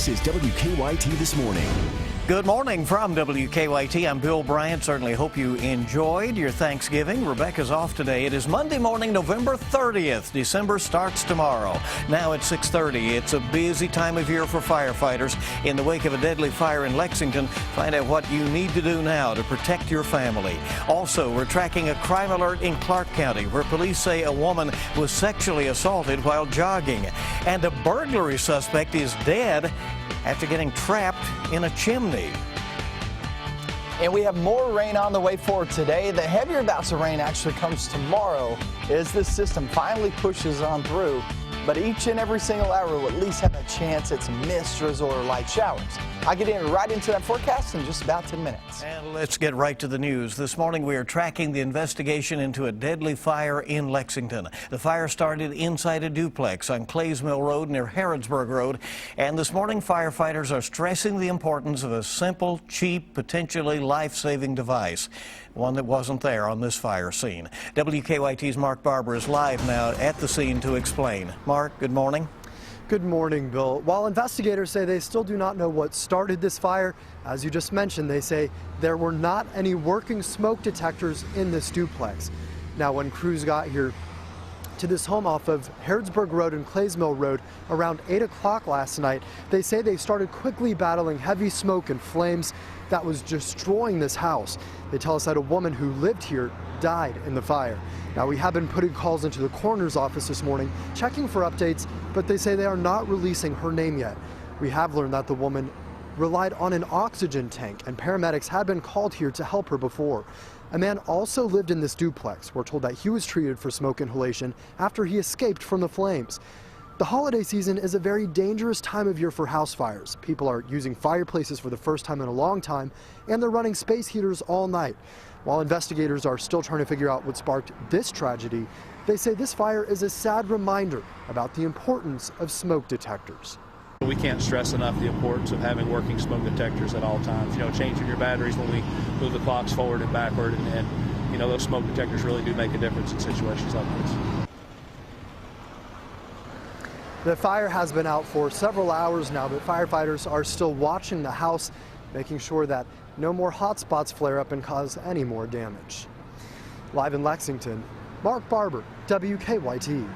This is WKYT This Morning. Good morning from WKYT. I'm Bill Bryant. Certainly hope you enjoyed your Thanksgiving. Rebecca's off today. It is Monday morning, November 30th. December starts tomorrow. Now at 6:30. It's a busy time of year for firefighters. In the wake of a deadly fire in Lexington, find out what you need to do now to protect your family. Also, we're tracking a crime alert in Clark County where police say a woman was sexually assaulted while jogging. And a burglary suspect is dead after getting trapped in a chimney. And we have more rain on the way for today. The heavier bouts of rain actually comes tomorrow as this system finally pushes on through. But each and every single hour will at least have a chance at some mist, drizzle, or light showers. I'll get right into that forecast in just about 10 minutes. And let's get right to the news. This morning we are tracking the investigation into a deadly fire in Lexington. The fire started inside a duplex on Clays Mill Road near Harrodsburg Road. And this morning firefighters are stressing the importance of a simple, cheap, potentially life-saving device. One that wasn't there on this fire scene. WKYT's Mark Barber is live now at the scene to explain. Mark, good morning. Good morning, Bill. While investigators say they still do not know what started this fire, as you just mentioned, they say there were not any working smoke detectors in this duplex. Now, when crews got here to this home off of Harrodsburg Road and Clays Mill Road around 8 o'clock last night, they say they started quickly battling heavy smoke and flames that was destroying this house. They tell us that a woman who lived here died in the fire. Now, we have been putting calls into the coroner's office this morning, checking for updates, but they say they are not releasing her name yet. We have learned that the woman relied on an oxygen tank, and paramedics had been called here to help her before. A man also lived in this duplex. We're told that he was treated for smoke inhalation after he escaped from the flames. The holiday season is a very dangerous time of year for house fires. People are using fireplaces for the first time in a long time, and they're running space heaters all night. While investigators are still trying to figure out what sparked this tragedy, they say this fire is a sad reminder about the importance of smoke detectors. We can't stress enough the importance of having working smoke detectors at all times. You know, changing your batteries when we move the clocks forward and backward, and you know, those smoke detectors really do make a difference in situations like this. The fire has been out for several hours now, but firefighters are still watching the house, making sure that no more hot spots flare up and cause any more damage. Live in Lexington, Mark Barber, WKYT.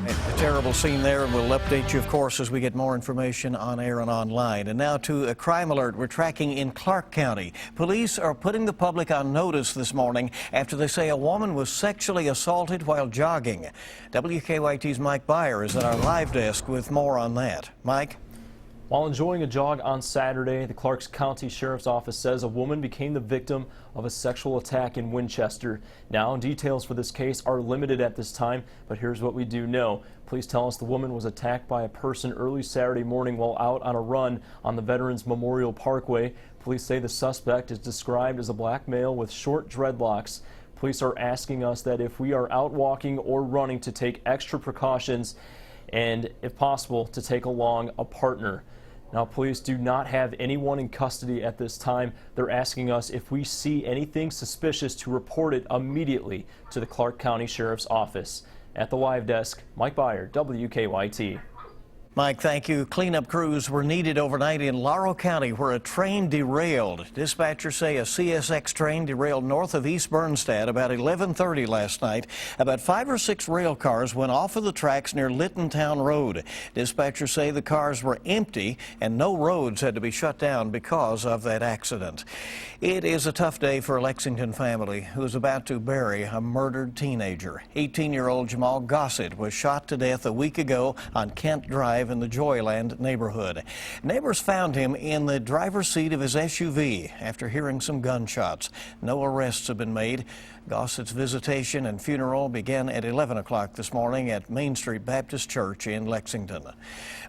A terrible scene there, and we'll update you, of course, as we get more information on air and online. And now to a crime alert we're tracking in Clark County. Police are putting the public on notice this morning after they say a woman was sexually assaulted while jogging. WKYT's Mike Beier is at our live desk with more on that. Mike? While enjoying a jog on Saturday, the Clark County Sheriff's Office says a woman became the victim of a sexual attack in Winchester. Now, details for this case are limited at this time, but here's what we do know. Police tell us the woman was attacked by a person early Saturday morning while out on a run on the Veterans Memorial Parkway. Police say the suspect is described as a black male with short dreadlocks. Police are asking us that if we are out walking or running to take extra precautions and, if possible, to take along a partner. Now, police do not have anyone in custody at this time. They're asking us if we see anything suspicious to report it immediately to the Clark County Sheriff's Office. At the live desk, Mike Beier, WKYT. Mike, thank you. Cleanup crews were needed overnight in Laurel County where a train derailed. Dispatchers say a CSX train derailed north of East Bernstadt about 11:30 last night. About 5 or 6 rail cars went off of the tracks near Littontown Road. Dispatchers say the cars were empty and no roads had to be shut down because of that accident. It is a tough day for a Lexington family who is about to bury a murdered teenager. 18-year-old Jamaal Gossett was shot to death a week ago on Kent Drive in the Joyland neighborhood. Neighbors found him in the driver's seat of his SUV after hearing some gunshots. No arrests have been made. Gossett's visitation and funeral began at 11 o'clock this morning at Main Street Baptist Church in Lexington.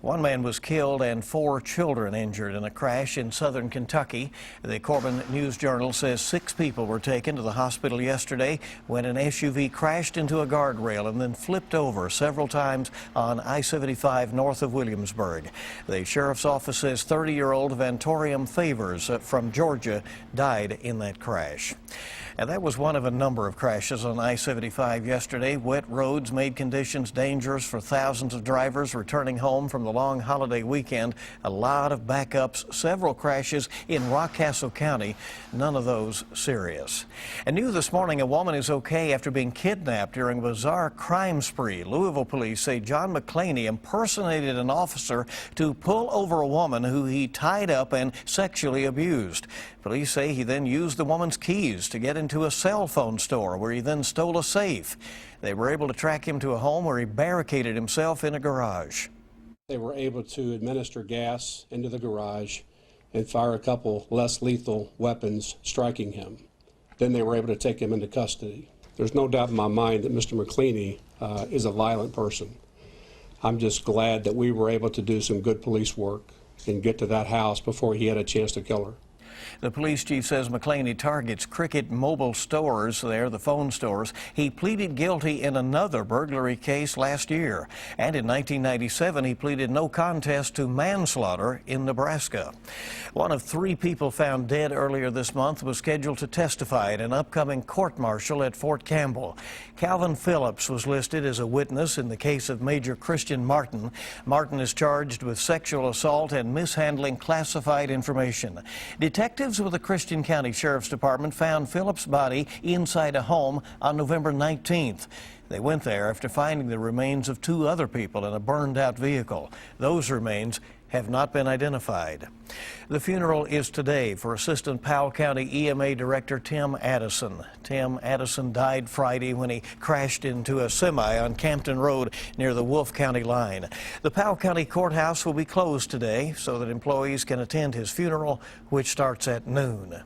One man was killed and 4 children injured in a crash in southern Kentucky. The Corbin News-Journal says 6 people were taken to the hospital yesterday when an SUV crashed into a guardrail and then flipped over several times on I-75 north of Williamsburg. The sheriff's office says 30-year-old Vantorium Favors from Georgia died in that crash. And that was one of a number of crashes on I-75 yesterday. Wet roads made conditions dangerous for thousands of drivers returning home from the long holiday weekend. A lot of backups, several crashes in Rockcastle County, none of those serious. And new this morning, a woman is okay after being kidnapped during a bizarre crime spree. Louisville police say John McClaney impersonated an officer to pull over a woman who he tied up and sexually abused. Police say he then used the woman's keys to get into a cell phone store where he then stole a safe. They were able to track him to a home where he barricaded himself in a garage. They were able to administer gas into the garage and fire a couple less lethal weapons, striking him. Then they were able to take him into custody. There's no doubt in my mind that Mr. McClaney is a violent person. I'm just glad that we were able to do some good police work and get to that house before he had a chance to kill her. The police chief says McClaney targets Cricket Mobile stores there, the phone stores. He pleaded guilty in another burglary case last year. And in 1997, he pleaded no contest to manslaughter in Nebraska. One of 3 people found dead earlier this month was scheduled to testify at an upcoming court-martial at Fort Campbell. Calvin Phillips was listed as a witness in the case of Major Christian Martin. Martin is charged with sexual assault and mishandling classified information. Detectives with the Christian County Sheriff's Department found Phillips' body inside a home on November 19th. They went there after finding the remains of 2 other people in a burned-out vehicle. Those remains have not been identified. The funeral is today for Assistant Powell County EMA Director Tim Addison. Tim Addison died Friday when he crashed into a semi on Campton Road near the Wolfe County line. The Powell County Courthouse will be closed today so that employees can attend his funeral, which starts at noon.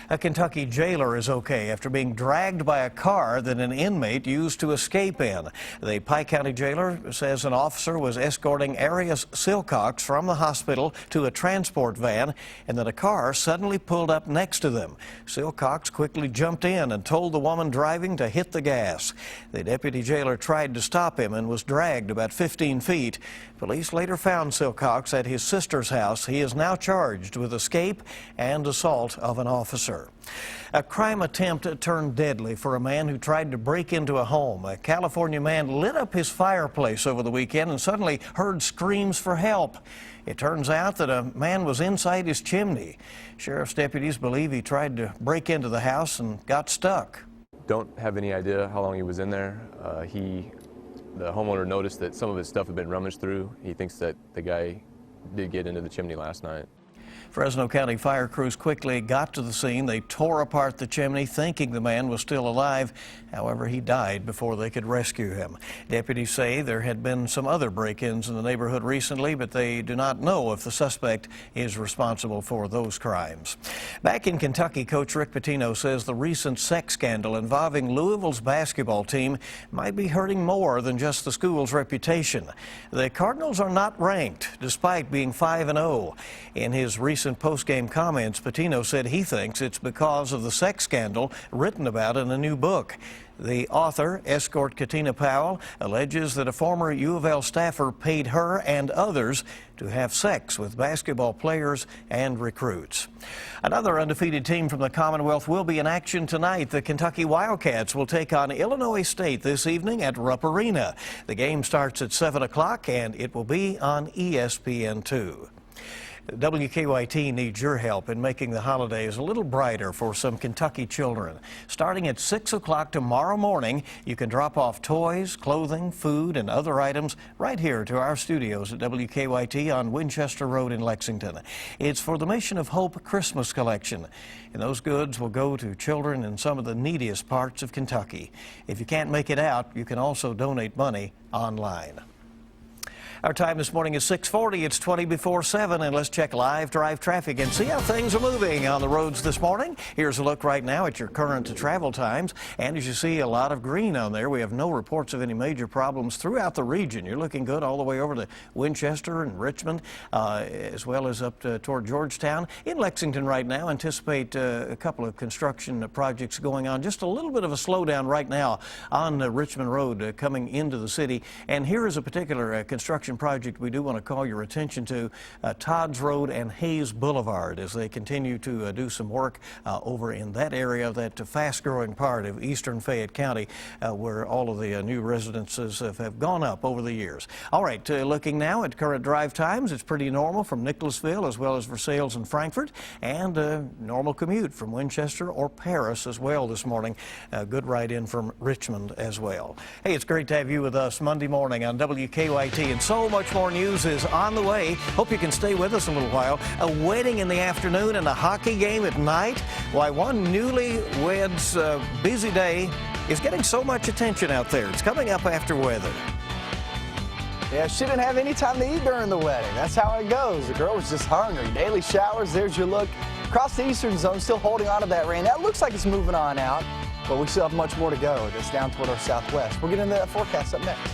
A Kentucky jailer is okay after being dragged by a car that an inmate used to escape in. The Pike County jailer says an officer was escorting Arius Silcox from the hospital to a transport van and that a car suddenly pulled up next to them. Silcox quickly jumped in and told the woman driving to hit the gas. The deputy jailer tried to stop him and was dragged about 15 feet. Police later found Silcox at his sister's house. He is now charged with escape and assault of an officer. A crime attempt turned deadly for a man who tried to break into a home. A California man lit up his fireplace over the weekend and suddenly heard screams for help. It turns out that a man was inside his chimney. Sheriff's deputies believe he tried to break into the house and got stuck. Don't have any idea how long he was in there. The homeowner noticed that some of his stuff had been rummaged through. He thinks that the guy did get into the chimney last night. Fresno County fire crews quickly got to the scene. They tore apart the chimney, thinking the man was still alive. However, he died before they could rescue him. Deputies say there had been some other break-ins in the neighborhood recently, but they do not know if the suspect is responsible for those crimes. Back in Kentucky, Coach Rick Pitino says the recent sex scandal involving Louisville's basketball team might be hurting more than just the school's reputation. The Cardinals are not ranked, despite being 5-0. In his recent post-game comments, Pitino said he thinks it's because of the sex scandal written about in a new book. The author, escort Katina Powell, alleges that a former U of L staffer paid her and others to have sex with basketball players and recruits. Another undefeated team from the Commonwealth will be in action tonight. The Kentucky Wildcats will take on Illinois State this evening at Rupp Arena. The game starts at 7 o'clock and it will be on ESPN2. WKYT needs your help in making the holidays a little brighter for some Kentucky children. Starting at 6 o'clock tomorrow morning, you can drop off toys, clothing, food, and other items right here to our studios at WKYT on Winchester Road in Lexington. It's for the Mission of Hope Christmas collection, and those goods will go to children in some of the neediest parts of Kentucky. If you can't make it out, you can also donate money online. Our time this morning is 6:40. It's 20 before 7, and let's check live drive traffic and see how things are moving on the roads this morning. Here's a look right now at your current travel times, and as you see, a lot of green on there. We have no reports of any major problems throughout the region. You're looking good all the way over to Winchester and Richmond, as well as up toward Georgetown. In Lexington right now, anticipate a couple of construction projects going on. Just a little bit of a slowdown right now on Richmond Road coming into the city. And here is a particular construction construction project we do want to call your attention to, Todd's Road and Hayes Boulevard, as they continue to do some work over in that area, that fast-growing part of eastern Fayette County, where all of the new residences have gone up over the years. All right, looking now at current drive times, it's pretty normal from Nicholasville as well as Versailles and Frankfort, and normal commute from Winchester or Paris as well this morning. Good ride in from Richmond as well. Hey, it's great to have you with us Monday morning on WKYT, and so much more news is on the way. Hope you can stay with us a little while. A wedding in the afternoon and a hockey game at night. Why, one newlywed's busy day is getting so much attention out there. It's coming up after weather. Yeah, she didn't have any time to eat during the wedding. That's how it goes. The girl was just hungry. Daily showers, there's your look. Across the eastern zone, still holding on to that rain. That looks like it's moving on out, but we still have much more to go. It's down toward our southwest. We'll get into that forecast up next.